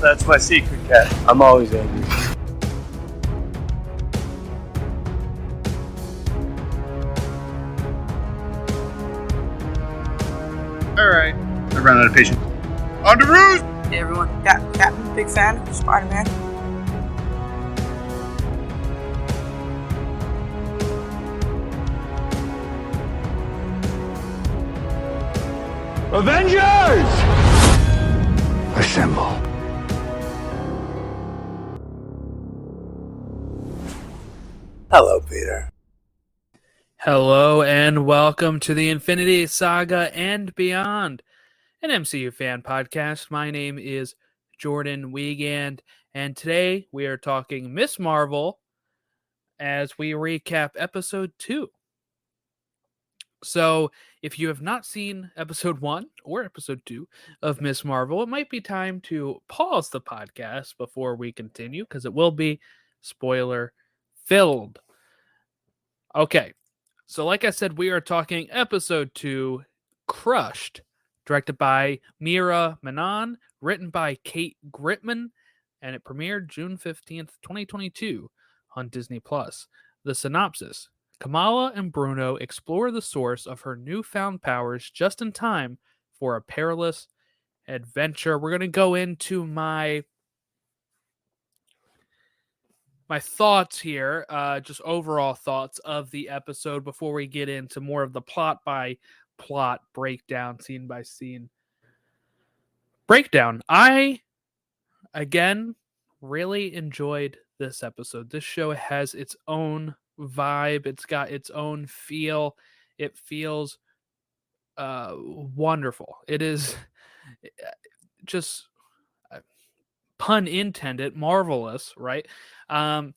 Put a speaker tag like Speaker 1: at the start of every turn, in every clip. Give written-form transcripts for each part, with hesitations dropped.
Speaker 1: That's my secret, cat. I'm always angry.
Speaker 2: Alright. I ran out of patience. On the roost!
Speaker 3: Hey everyone, Captain, big fan of Spider-Man.
Speaker 4: Avengers! Assemble.
Speaker 1: Hello, Peter.
Speaker 5: Hello and welcome to the Infinity Saga and Beyond, an MCU fan podcast. My name is Jordan Wiegand, and today we are talking Miss Marvel as we recap episode 2. So, if you have not seen episode 1 or episode 2 of Miss Marvel, it might be time to pause the podcast before we continue because it will be spoiler filled. Okay. So, like I said, we are talking episode 2, Crushed, directed by Mira Manon, written by Kate Gritmon, and it premiered June 15th, 2022 on Disney+. The synopsis: Kamala and Bruno explore the source of her newfound powers just in time for a perilous adventure. We're going to go into my thoughts here, just overall thoughts of the episode before we get into more of the plot by plot breakdown, scene by scene breakdown. I, again, really enjoyed this episode. This show has its own vibe. It's got its own feel. It feels wonderful. It is just, pun intended, marvelous, right? Sometimes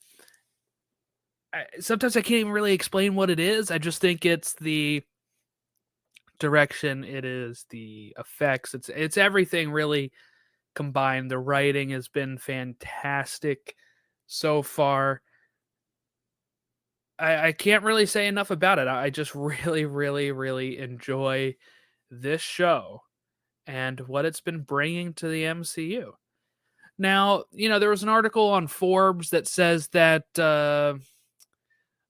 Speaker 5: I can't even really explain what it is. I just think it's the direction, it is the effects, it's everything really combined. The writing has been fantastic so far. I can't really say enough about it. I just really, really, really enjoy this show and what it's been bringing to the MCU. Now, there was an article on Forbes that says that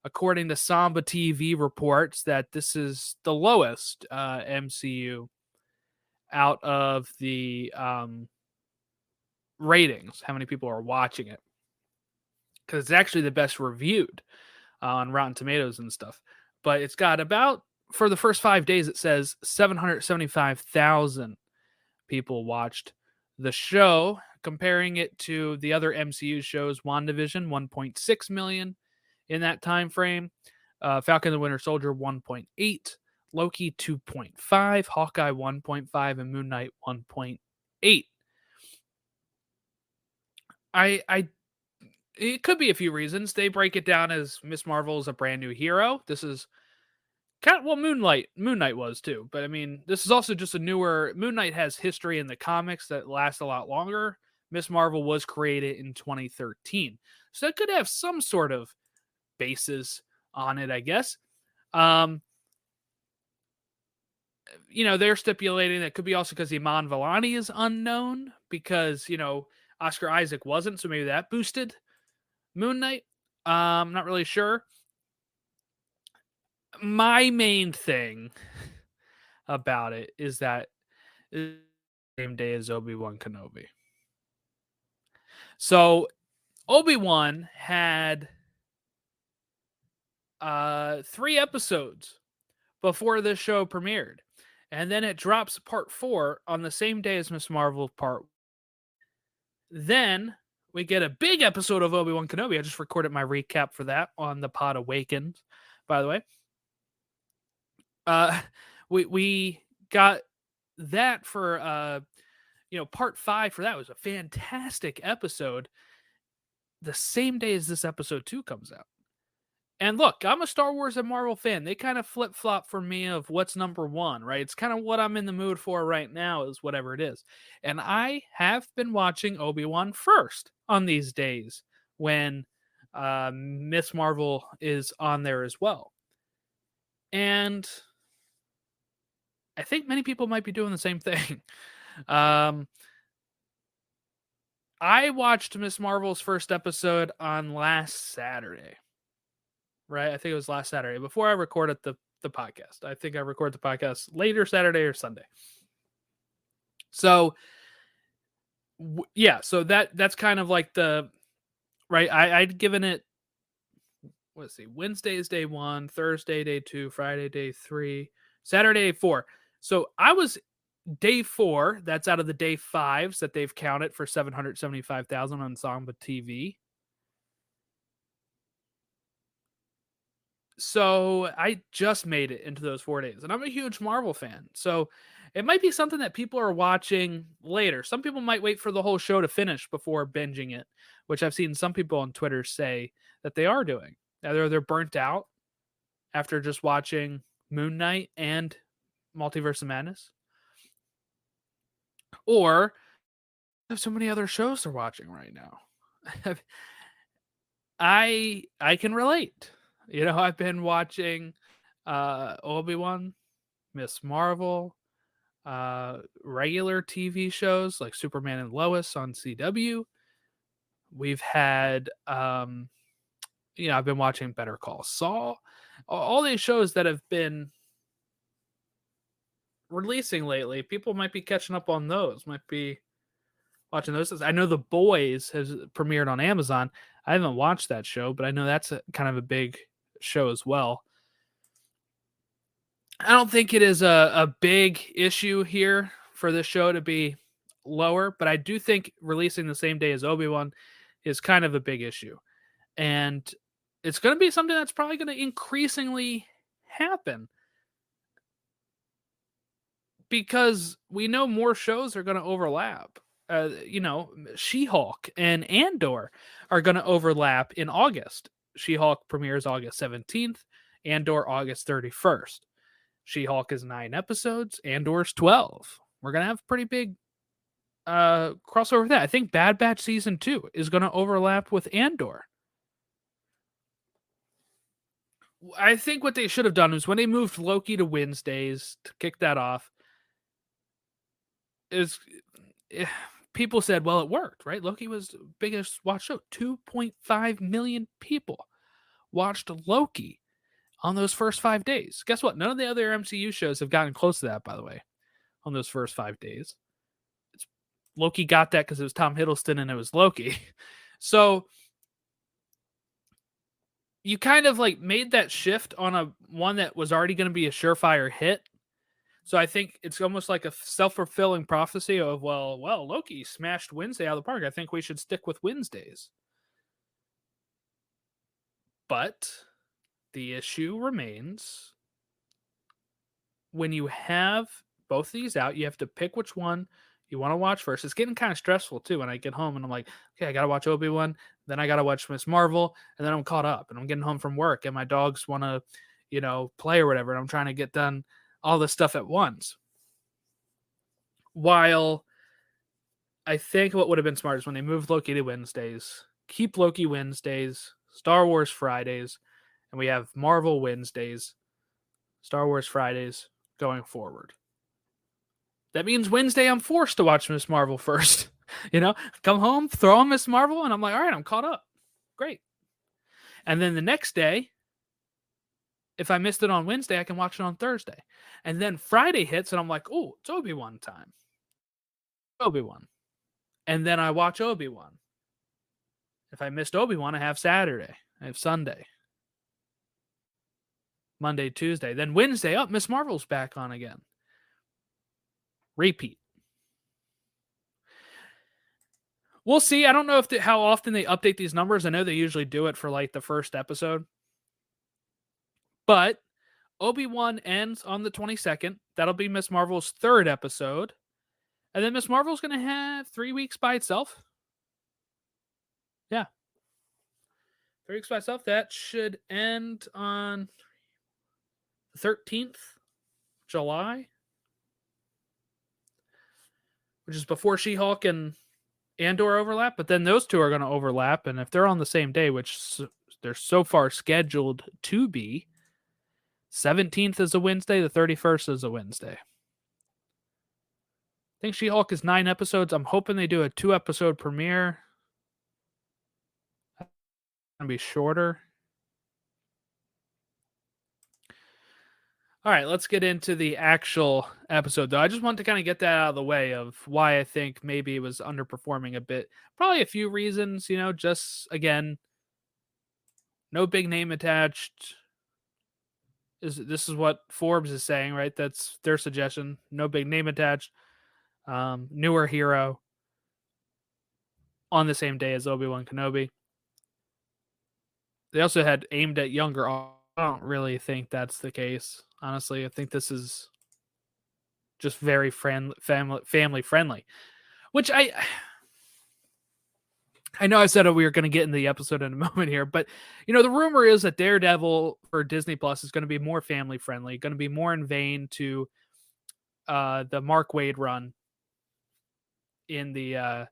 Speaker 5: according to Samba TV reports, that this is the lowest MCU out of the ratings, how many people are watching it, because it's actually the best reviewed on Rotten Tomatoes and stuff. But it's got about, for the first 5 days, it says 775,000 people watched the show, comparing it to the other MCU shows. WandaVision, 1.6 million in that time frame. Falcon and the Winter Soldier, 1.8. Loki, 2.5. Hawkeye, 1.5. And Moon Knight, 1.8. It could be a few reasons. They break it down as Miss Marvel is a brand new hero. This is kind of, well, Moon Knight was too. But I mean, this is also just a newer, Moon Knight has history in the comics that lasts a lot longer. Miss Marvel was created in 2013. So that could have some sort of basis on it, I guess. They're stipulating that could be also because Iman Vellani is unknown, because Oscar Isaac wasn't, so maybe that boosted Moon Knight. I'm not really sure. My main thing about it is that it's the same day as Obi-Wan Kenobi. So Obi-Wan had 3 episodes before this show premiered, and then it drops part 4 on the same day as Miss Marvel part 1. Then we get a big episode of Obi-Wan Kenobi. I just recorded my recap for that on the Pod Awakens, by the way. We got that for part 5 for that. Was a fantastic episode the same day as this episode 2 comes out. And look, I'm a Star Wars and Marvel fan. They kind of flip-flop for me of what's number 1, right? It's kind of what I'm in the mood for right now, is whatever it is. And I have been watching Obi-Wan first on these days when Miss Marvel is on there as well. And I think many people might be doing the same thing. I watched Miss Marvel's first episode on last Saturday. Right? I think it was last Saturday before I recorded the podcast. I think I recorded the podcast later Saturday or Sunday. So yeah, so that's kind of like the right. I'd given it, let's see, Wednesday is day 1, Thursday day 2, Friday day 3, Saturday day 4. So I was day 4. That's out of the day 5s that they've counted for 775,000 on Samba TV. So I just made it into those 4 days, and I'm a huge Marvel fan. So it might be something that people are watching later. Some people might wait for the whole show to finish before binging it, which I've seen some people on Twitter say that they are doing. Either they're burnt out after just watching Moon Knight and Multiverse of Madness, or there's so many other shows they're watching right now. I can relate. You know, I've been watching Obi-Wan, Miss Marvel, regular TV shows like Superman and Lois on CW. We've had I've been watching Better Call Saul. All these shows that have been releasing lately, people might be catching up on those, might be watching those. I know The Boys has premiered on Amazon. I haven't watched that show, but I know that's kind of a big show as well. I don't think it is a big issue here for this show to be lower, but I do think releasing the same day as Obi-Wan is kind of a big issue. And it's going to be something that's probably going to increasingly happen, because we know more shows are going to overlap. She-Hulk and Andor are going to overlap in August. She-Hulk premieres August 17th, Andor August 31st. She-Hulk is 9 episodes, Andor's 12. We're going to have pretty big crossover with that. I think Bad Batch Season 2 is going to overlap with Andor. I think what they should have done is when they moved Loki to Wednesdays to kick that off, people said, well, it worked, right? Loki was the biggest watch show. 2.5 million people watched Loki on those first 5 days. Guess what? None of the other MCU shows have gotten close to that, by the way, on those first 5 days. Loki got that because it was Tom Hiddleston and it was Loki. So you kind of like made that shift on a one that was already going to be a surefire hit. So I think it's almost like a self-fulfilling prophecy of, well, Loki smashed Wednesday out of the park. I think we should stick with Wednesdays. But the issue remains, when you have both of these out, you have to pick which one you want to watch first. It's getting kind of stressful too when I get home and I'm like, okay, I got to watch Obi-Wan, then I got to watch Miss Marvel, and then I'm caught up and I'm getting home from work and my dogs want to, play or whatever. And I'm trying to get done all this stuff at once. While I think what would have been smart is when they moved Loki to Wednesdays, keep Loki Wednesdays, Star Wars Fridays, and we have Marvel Wednesdays, Star Wars Fridays going forward. That means Wednesday I'm forced to watch Miss Marvel first. Come home, throw on Miss Marvel, and I'm like, all right, I'm caught up. Great. And then the next day, if I missed it on Wednesday, I can watch it on Thursday. And then Friday hits, and I'm like, oh, it's Obi-Wan time. Obi-Wan. And then I watch Obi-Wan. If I missed Obi-Wan, I have Saturday. I have Sunday. Monday, Tuesday. Then Wednesday, Miss Marvel's back on again. Repeat. We'll see. I don't know how often they update these numbers. I know they usually do it for like the first episode. But Obi-Wan ends on the 22nd. That'll be Miss Marvel's 3rd episode. And then Miss Marvel's going to have 3 weeks by itself. Yeah. 3 weeks by itself. That should end on the 13th July. Which is before She-Hulk and Andor overlap. But then those two are going to overlap. And if they're on the same day, which they're so far scheduled to be, 17th is a Wednesday, the 31st is a Wednesday. think She-Hulk is 9 episodes. I'm hoping they do a 2-episode premiere. It's gonna be shorter. All right, let's get into the actual episode, though. I just want to kind of get that out of the way of why I think maybe it was underperforming a bit. Probably a few reasons, just, again, no big name attached. This is what Forbes is saying, right? That's their suggestion. No big name attached. Newer hero on the same day as Obi-Wan Kenobi. They also had aimed at younger. I don't really think that's the case. Honestly, I think this is just very family friendly, which I know I said we were going to get in the episode in a moment here, but the rumor is that Daredevil for Disney Plus is going to be more family friendly, going to be more in vein to the Mark Waid run in the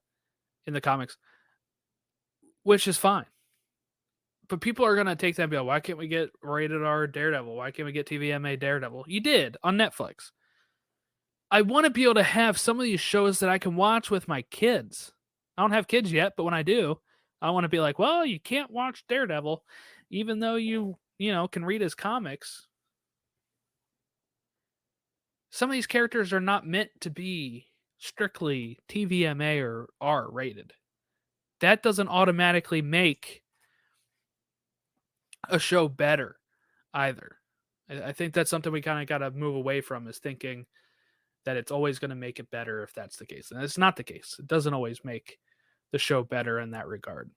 Speaker 5: comics, which is fine. But people are going to take that and be like, why can't we get rated R Daredevil? Why can't we get TVMA Daredevil? You did on Netflix. I want to be able to have some of these shows that I can watch with my kids. I don't have kids yet, but when I do, I want to be like, well, you can't watch Daredevil, even though you can read his comics. Some of these characters are not meant to be strictly TVMA or R rated. That doesn't automatically make a show better either. I think that's something we kind of got to move away from, is thinking that it's always going to make it better if that's the case. And it's not the case. It doesn't always make the show better in that regard.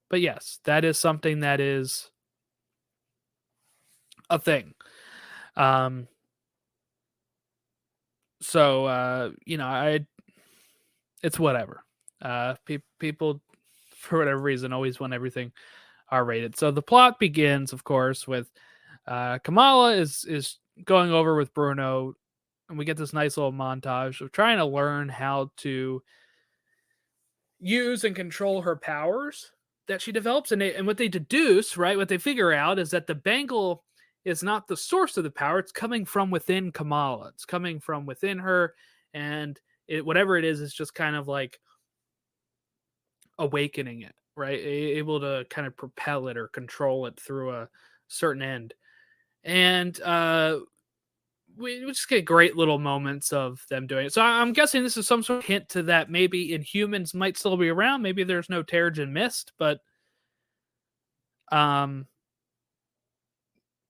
Speaker 5: But yes, that is something that is a thing. It's whatever. People, for whatever reason, always want everything R-rated. So the plot begins, of course, with Kamala is going over with Bruno, and we get this nice little montage of trying to learn how to use and control her powers that she develops. And what they deduce, right, what they figure out is that the bangle is not the source of the power. It's coming from within Kamala. It's coming from within her, and whatever it is just kind of like awakening it, right? Able to kind of propel it or control it through a certain end. And we just get great little moments of them doing it. So I'm guessing this is some sort of hint to that maybe Inhumans might still be around. Maybe there's no Terrigen Mist, but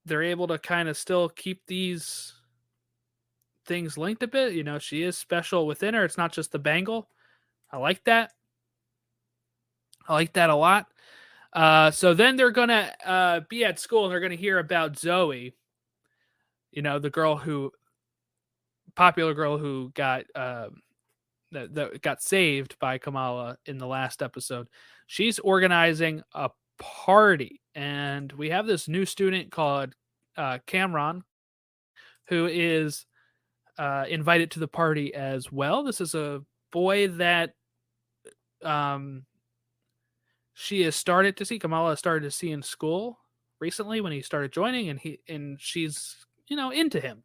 Speaker 5: they're able to kind of still keep these things linked a bit. She is special within her. It's not just the bangle. I like that. I like that a lot. So then they're going to be at school, and they're going to hear about Zoe, the popular girl who got that got saved by Kamala in the last episode. She's organizing a party, and we have this new student called Cameron, who is invited to the party as well. This is a boy that Kamala started to see in school recently when he started joining, and she's into him.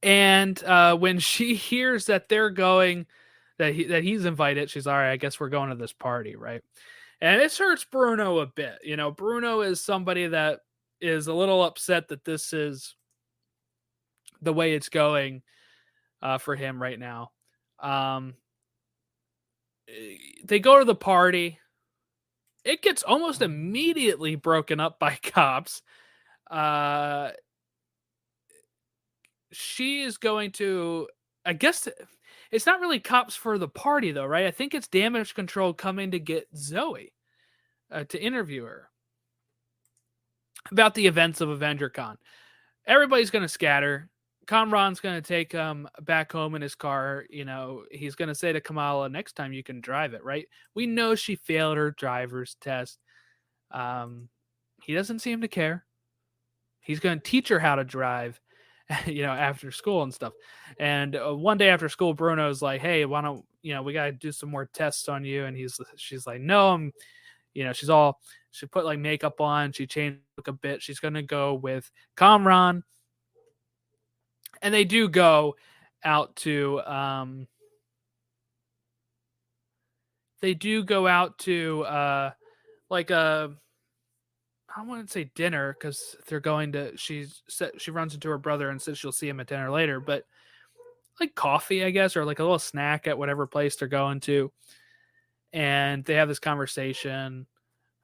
Speaker 5: And when she hears that they're going, that he's invited, she's all right, I guess we're going to this party, right? And it hurts Bruno a bit. Bruno is somebody that is a little upset that this is the way it's going for him right now. They go to the party. It gets almost immediately broken up by cops. She is going to, I guess it's not really cops for the party though, right? I think it's damage control coming to get Zoe to interview her about the events of AvengerCon. Everybody's going to scatter. Conron's going to take him back home in his car. He's going to say to Kamala, next time you can drive it, right? We know she failed her driver's test. He doesn't seem to care. He's going to teach her how to drive, after school and stuff. And one day after school, Bruno's like, hey, why don't, we got to do some more tests on you. And she's like, no, I'm, she put like makeup on, she changed look a bit. She's gonna go with Kamran, and they do go out to like a, I wouldn't say dinner because they're going to. She runs into her brother and says she'll see him at dinner later, but like coffee, I guess, or like a little snack at whatever place they're going to. And they have this conversation.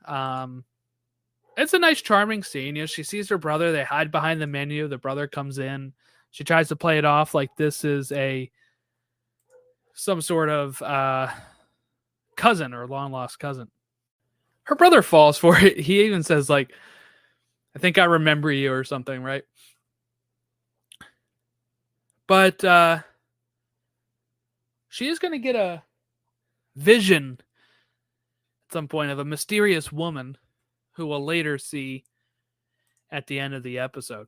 Speaker 5: It's a nice, charming scene. She sees her brother. They hide behind the menu. The brother comes in. She tries to play it off like this is some sort of cousin or long lost cousin. Her brother falls for it. He even says like, "I think I remember you" or something, right? But she is going to get a vision at some point of a mysterious woman who we'll later see at the end of the episode.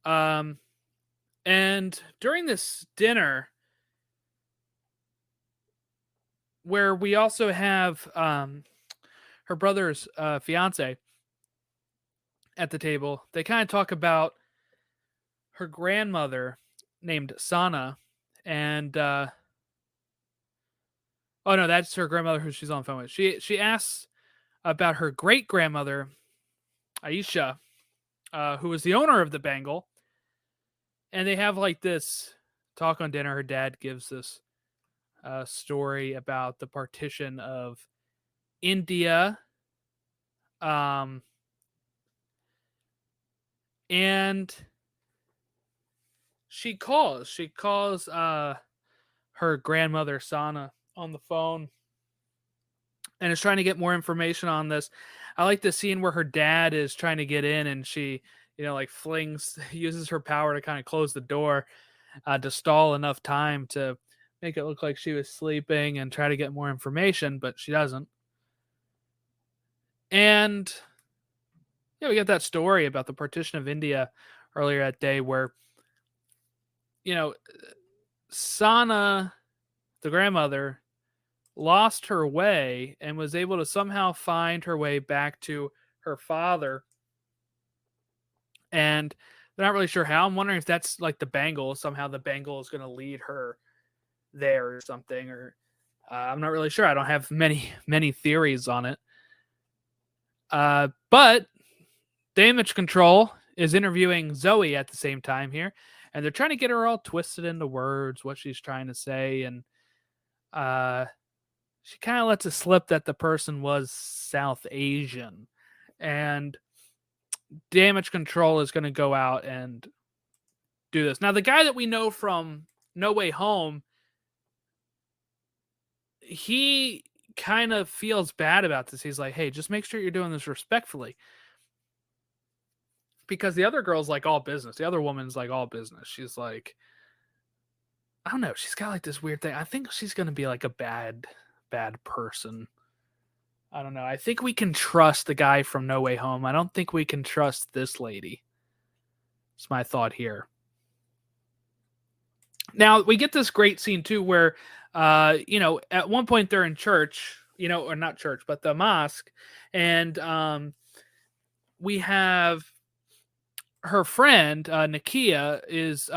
Speaker 5: And during this dinner, where we also have her brother's fiance at the table, they kind of talk about her grandmother named Sana, and oh no, that's her grandmother who she's on the phone with. She asks about her great grandmother Aisha, who was the owner of the Bengal, and they have like this talk on dinner. Her dad gives this story about the partition of India, and she calls her grandmother Sana on the phone and is trying to get more information on this. I like the scene where her dad is trying to get in and she, like uses her power to kind of close the door to stall enough time to make it look like she was sleeping and try to get more information, but she doesn't. And yeah, we get that story about the partition of India earlier that day where, Sana, the grandmother, lost her way and was able to somehow find her way back to her father. And they're not really sure how. I'm wondering if that's like the Bengal. Somehow the Bengal is going to lead her there or something. Or I'm not really sure. I don't have many theories on it. But Damage Control is interviewing Zoe at the same time here. And they're trying to get her all twisted into words, what she's trying to say. And she kind of lets it slip that the person was South Asian. And Damage Control is going to go out and do this. Now, the guy that we know from No Way Home, he kind of feels bad about this. He's like, hey, just make sure you're doing this respectfully. Because the other girl's like all business. The other woman's like all business. She's like, I don't know. She's got like this weird thing. I think she's going to be like a bad person. I don't know. I think we can trust the guy from No Way Home. I don't think we can trust this lady. It's my thought here. Now, we get this great scene too where, at one point they're in church, or not church, but the mosque. And we have her friend, Nakia, is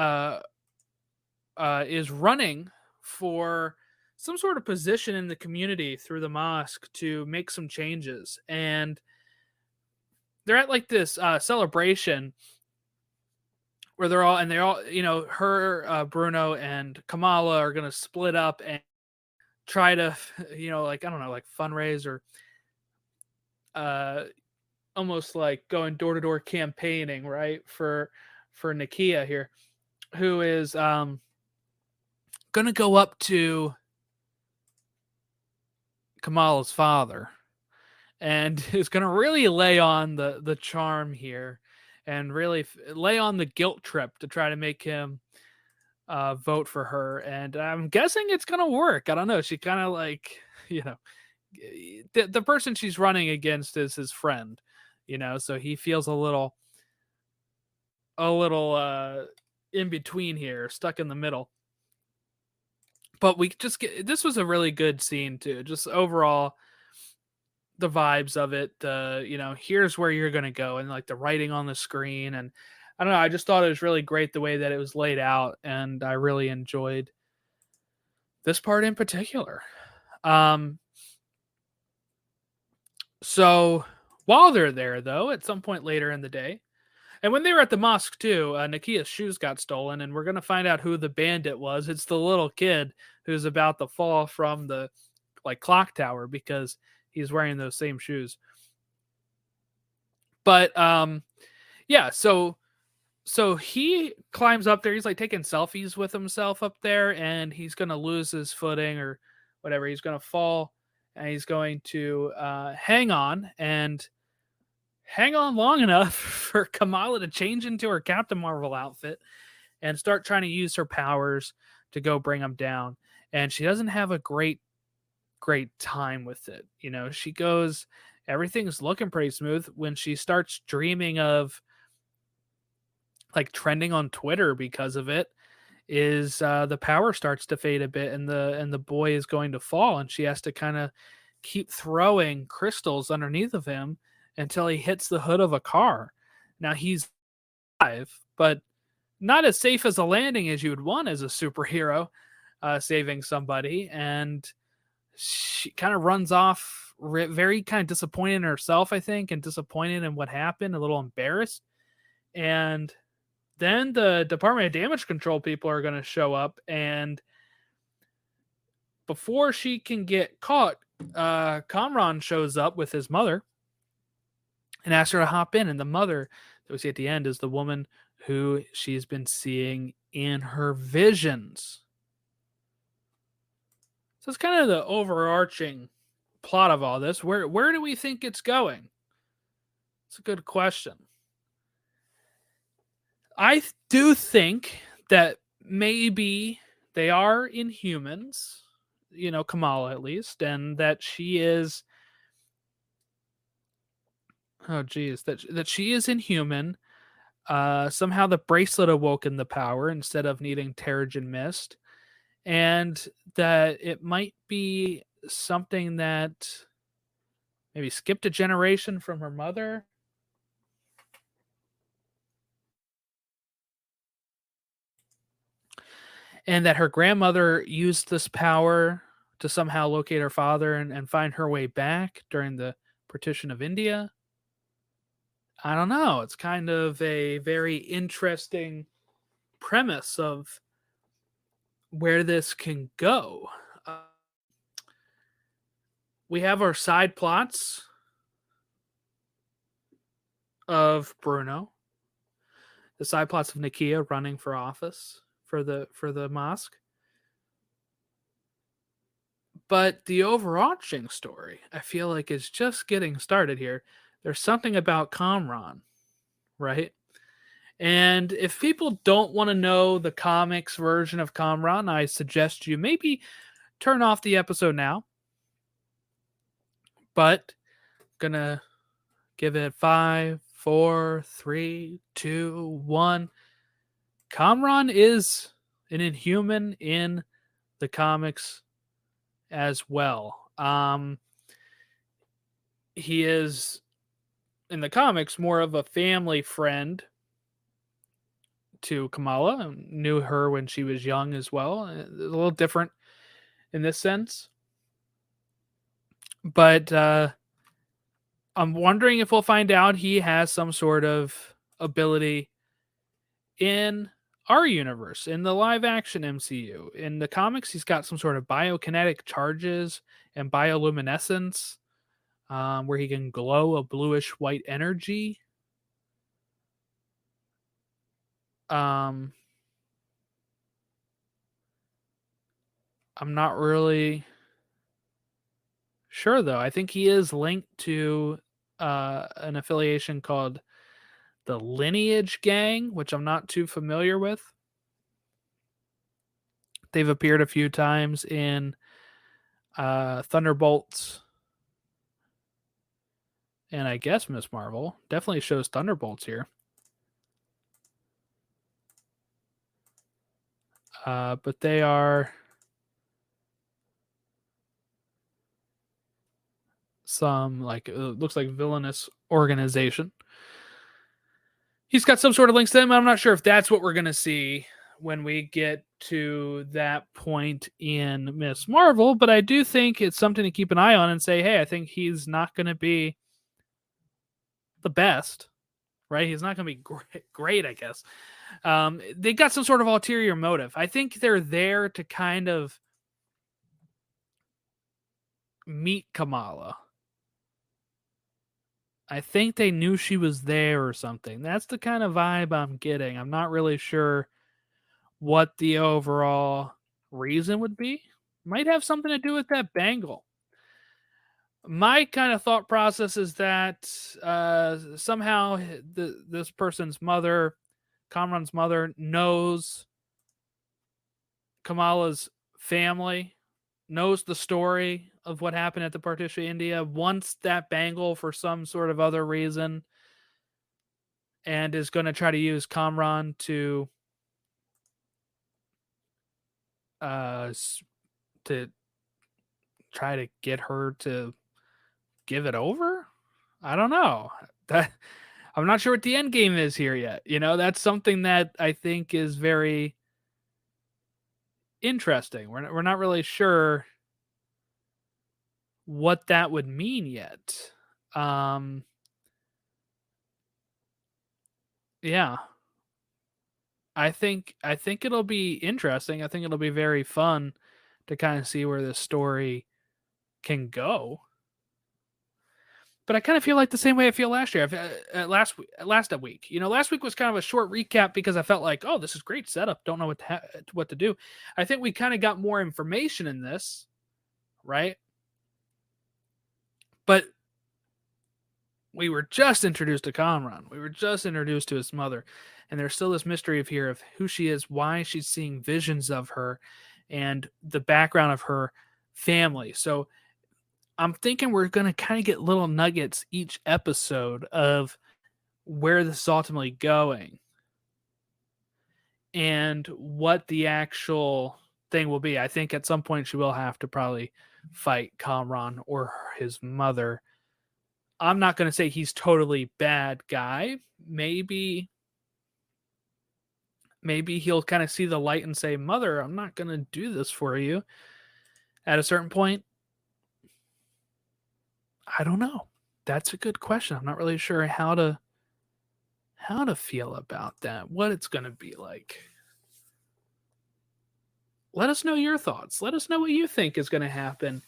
Speaker 5: running for some sort of position in the community through the mosque to make some changes. And they're at like this celebration where they're all, her, Bruno and Kamala are going to split up and try to, fundraise or almost like going door-to-door campaigning, right, for Nakia here, who is going to go up to Kamala's father and is going to really lay on the charm here and really lay on the guilt trip to try to make him vote for her. And I'm guessing it's going to work. I don't know. She kind of like, the person she's running against is his friend, so he feels a little in between here, stuck in the middle. But we just this was a really good scene too. Just overall, the vibes of it. Here's where you're gonna go, and like the writing on the screen, and I don't know. I just thought it was really great the way that it was laid out, and I really enjoyed this part in particular. So while they're there, though, at some point later in the day, and when they were at the mosque too, Nakia's shoes got stolen, and we're gonna find out who the bandit was. It's the little kid who's about to fall from the clock tower because he's wearing those same shoes. But yeah, so he climbs up there. He's like taking selfies with himself up there, and he's gonna lose his footing or whatever. He's gonna fall, and he's going to hang on long enough for Kamala to change into her Captain Marvel outfit and start trying to use her powers to go bring him down. And she doesn't have a great time with it. She goes, everything's looking pretty smooth when she starts dreaming of like trending on Twitter because of it. Is the power starts to fade a bit, and the boy is going to fall, and she has to kind of keep throwing crystals underneath of him until he hits the hood of a car. Now he's alive, but not as safe as a landing as you would want as a superhero saving somebody. And she kind of runs off very kind of disappointed in herself, I think, and disappointed in what happened, a little embarrassed. And then the Department of Damage Control people are going to show up, and before she can get caught, Kamran shows up with his mother and asks her to hop in. And the mother that we see at the end is the woman who she's been seeing in her visions. So it's kind of the overarching plot of all this. Where do we think it's going? It's a good question. I do think that maybe they are Inhumans, Kamala at least, and that she is that she is Inhuman. Somehow the bracelet awoke in the power instead of needing Terrigen Mist, and that it might be something that maybe skipped a generation from her mother. And that her grandmother used this power to somehow locate her father and find her way back during the partition of India. I don't know. It's kind of a very interesting premise of where this can go. We have our side plots of Bruno, the side plots of Nakia running for office for the mosque. But the overarching story, I feel like, is just getting started here. There's something about Kamran, right? And if people don't want to know the comics version of Kamran, I suggest you maybe turn off the episode now. But gonna give it 5, 4, 3, 2, 1. Kamran is an Inhuman in the comics as well. He is in the comics more of a family friend to Kamala. Knew her when she was young as well. It's a little different in this sense. But I'm wondering if we'll find out he has some sort of ability in our universe, in the live action MCU. In the comics, he's got some sort of biokinetic charges and bioluminescence, where he can glow a bluish white energy. I'm not really sure, though. I think he is linked to an affiliation called the Lineage Gang, which I'm not too familiar with. They've appeared a few times in Thunderbolts, and I guess Miss Marvel. Definitely shows Thunderbolts here. But they are some like looks like villainous organization. He's got some sort of links to them. I'm not sure if that's what we're going to see when we get to that point in Miss Marvel, but I do think it's something to keep an eye on and say, hey, I think he's not going to be the best, right? He's not going to be great, I guess. They got some sort of ulterior motive. I think they're there to kind of meet Kamala. I think they knew she was there or something. That's the kind of vibe I'm getting. I'm not really sure what the overall reason would be. Might have something to do with that bangle. My kind of thought process is that somehow this person's mother, Kamran's mother, knows Kamala's family, knows the story of what happened at the partition of India, wants that bangle for some sort of other reason, and is going to try to use Kamran to try to get her to give it over. I don't know. That I'm not sure what the end game is here yet. You know, that's something that I think is very interesting. We're not really sure what that would mean yet. Yeah. I think it'll be interesting. I think it'll be very fun to kind of see where this story can go. But I kind of feel like the same way I feel last year. Last week. You know, last week was kind of a short recap because I felt like, oh, this is great setup. Don't know what to do. I think we kind of got more information in this, right? But we were just introduced to Kamran. We were just introduced to his mother. And there's still this mystery of who she is, why she's seeing visions of her, and the background of her family. So I'm thinking we're going to kind of get little nuggets each episode of where this is ultimately going and what the actual thing will be. I think at some point she will have to probably fight Kamran or his mother. I'm not going to say he's totally bad guy. Maybe he'll kind of see the light and say, Mother, I'm not going to do this for you at a certain point. I don't know. That's a good question. I'm not really sure how to feel about that, what it's going to be like. Let us know your thoughts. Let us know what you think is going to happen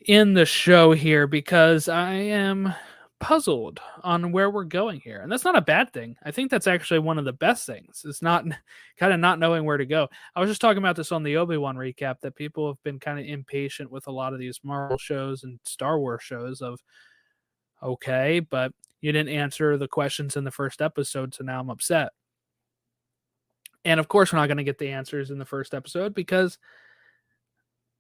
Speaker 5: in the show here, because I am puzzled on where we're going here. And that's not a bad thing. I think that's actually one of the best things. It's not kind of not knowing where to go. I was just talking about this on the Obi-Wan recap, that people have been kind of impatient with a lot of these Marvel shows and Star Wars shows of, okay, but you didn't answer the questions in the first episode, so now I'm upset. And of course, we're not going to get the answers in the first episode, because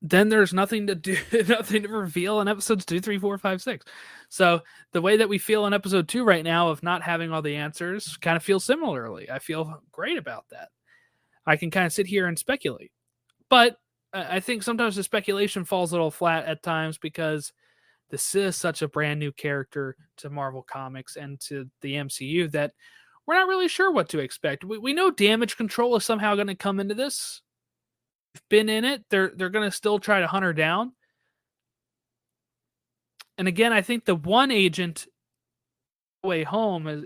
Speaker 5: then there's nothing to do, nothing to reveal in episodes 2, 3, 4, 5, 6. So the way that we feel in episode 2 right now of not having all the answers kind of feels similarly. I feel great about that. I can kind of sit here and speculate. But I think sometimes the speculation falls a little flat at times, because this is such a brand new character to Marvel Comics and to the MCU that we're not really sure what to expect. We know Damage Control is somehow going to come into this. Been in it, they're going to still try to hunt her down. And again, I think the one agent way home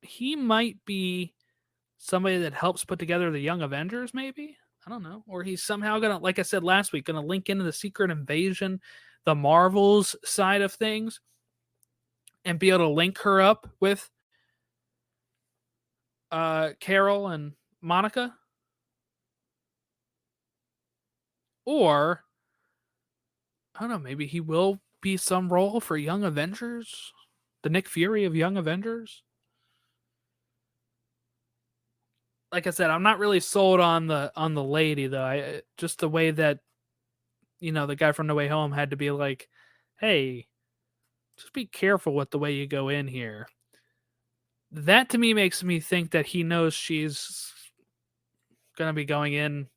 Speaker 5: he might be somebody that helps put together the Young Avengers, maybe. I don't know. Or he's somehow going to, like I said last week, going to link into the Secret Invasion, the Marvels side of things, and be able to link her up with Carol and Monica. Or, I don't know, maybe he will be some role for Young Avengers, the Nick Fury of Young Avengers. Like I said, I'm not really sold on the lady, though. Just the way that, the guy from No Way Home had to be like, hey, just be careful with the way you go in here. That to me makes me think that he knows she's going to be going in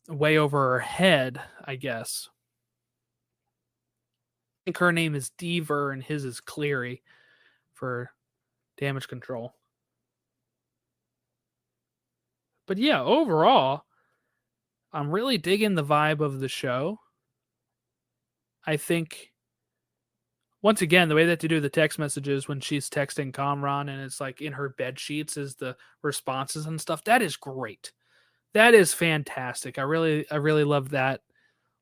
Speaker 5: way over her head, I guess. think her name is Deaver and his is Cleary for damage control. But yeah, overall, I'm really digging the vibe of the show. I think, once again, the way that they do the text messages when she's texting Kamran and it's like in her bed sheets is the responses and stuff. That is great. That is fantastic. I really love that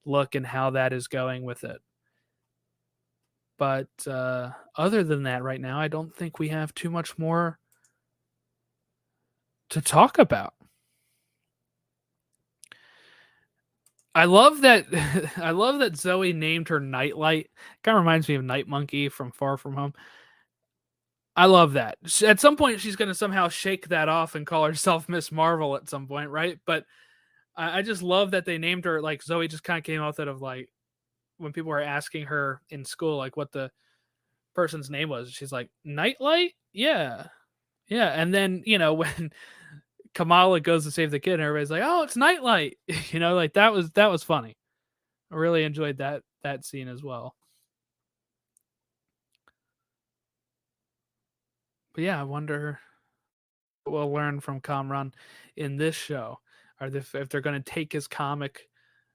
Speaker 5: look and how that is going with it. But other than that, right now, I don't think we have too much more to talk about. I love that. I love that Zoe named her Nightlight. Kind of reminds me of Night Monkey from Far From Home. I love that. At some point, she's going to somehow shake that off and call herself Miss Marvel at some point, right? But I just love that they named her. Like Zoe just kind of came out of like when people were asking her in school, like what the person's name was. She's like, Nightlight? Yeah. Yeah. And then, when Kamala goes to save the kid and everybody's like, oh, it's Nightlight. Like that was funny. I really enjoyed that scene as well. But yeah, I wonder what we'll learn from Kamran in this show. If they're going to take his comic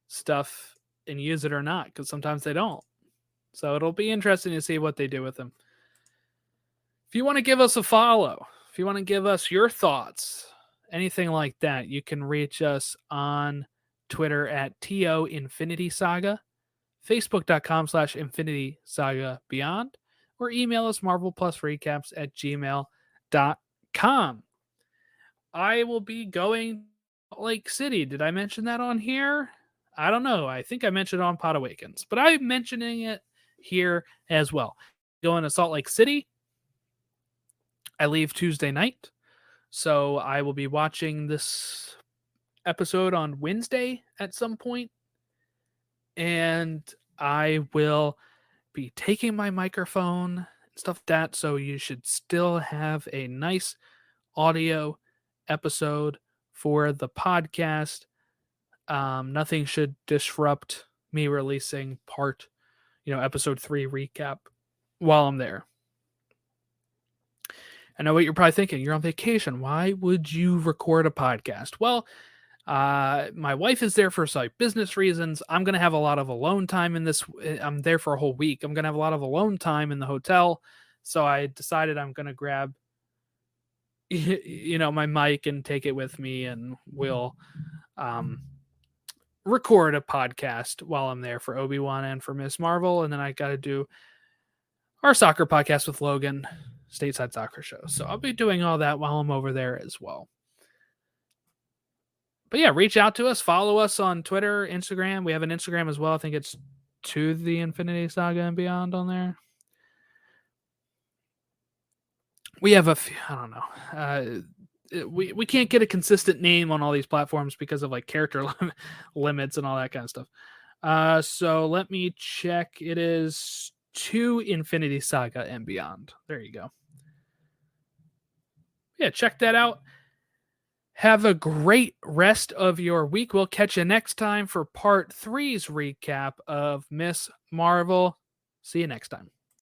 Speaker 5: stuff and use it or not, because sometimes they don't. So it'll be interesting to see what they do with him. If you want to give us a follow, if you want to give us your thoughts, anything like that, you can reach us on Twitter at TO Infinity Saga, Facebook.com/Infinity Saga Beyond, or email us marvelplusrecaps@gmail.com. I will be going to Salt Lake City. Did I mention that on here? I don't know. I think I mentioned it on Pod Awakens, but I'm mentioning it here as well. Going to Salt Lake City. I leave Tuesday night, so I will be watching this episode on Wednesday at some point, and I will be taking my microphone and stuff like that, so you should still have a nice audio episode for the podcast. Nothing should disrupt me releasing episode 3 recap while I'm there. I know what you're probably thinking. You're on vacation. Why would you record a podcast? Well, my wife is there for business reasons. I'm going to have a lot of alone time I'm there for a whole week. I'm going to have a lot of alone time in the hotel. So I decided I'm going to grab, my mic and take it with me, and we'll record a podcast while I'm there for Obi-Wan and for Miss Marvel. And then I got to do our soccer podcast with Logan, Stateside Soccer Show. So I'll be doing all that while I'm over there as well. But yeah, reach out to us. Follow us on Twitter, Instagram. We have an Instagram as well. I think it's To the Infinity Saga and Beyond on there. We have I don't know. We can't get a consistent name on all these platforms because of character limits and all that kind of stuff. So let me check. It is To Infinity Saga and Beyond. There you go. Yeah, check that out. Have a great rest of your week. We'll catch you next time for part 3's recap of Miss Marvel. See you next time.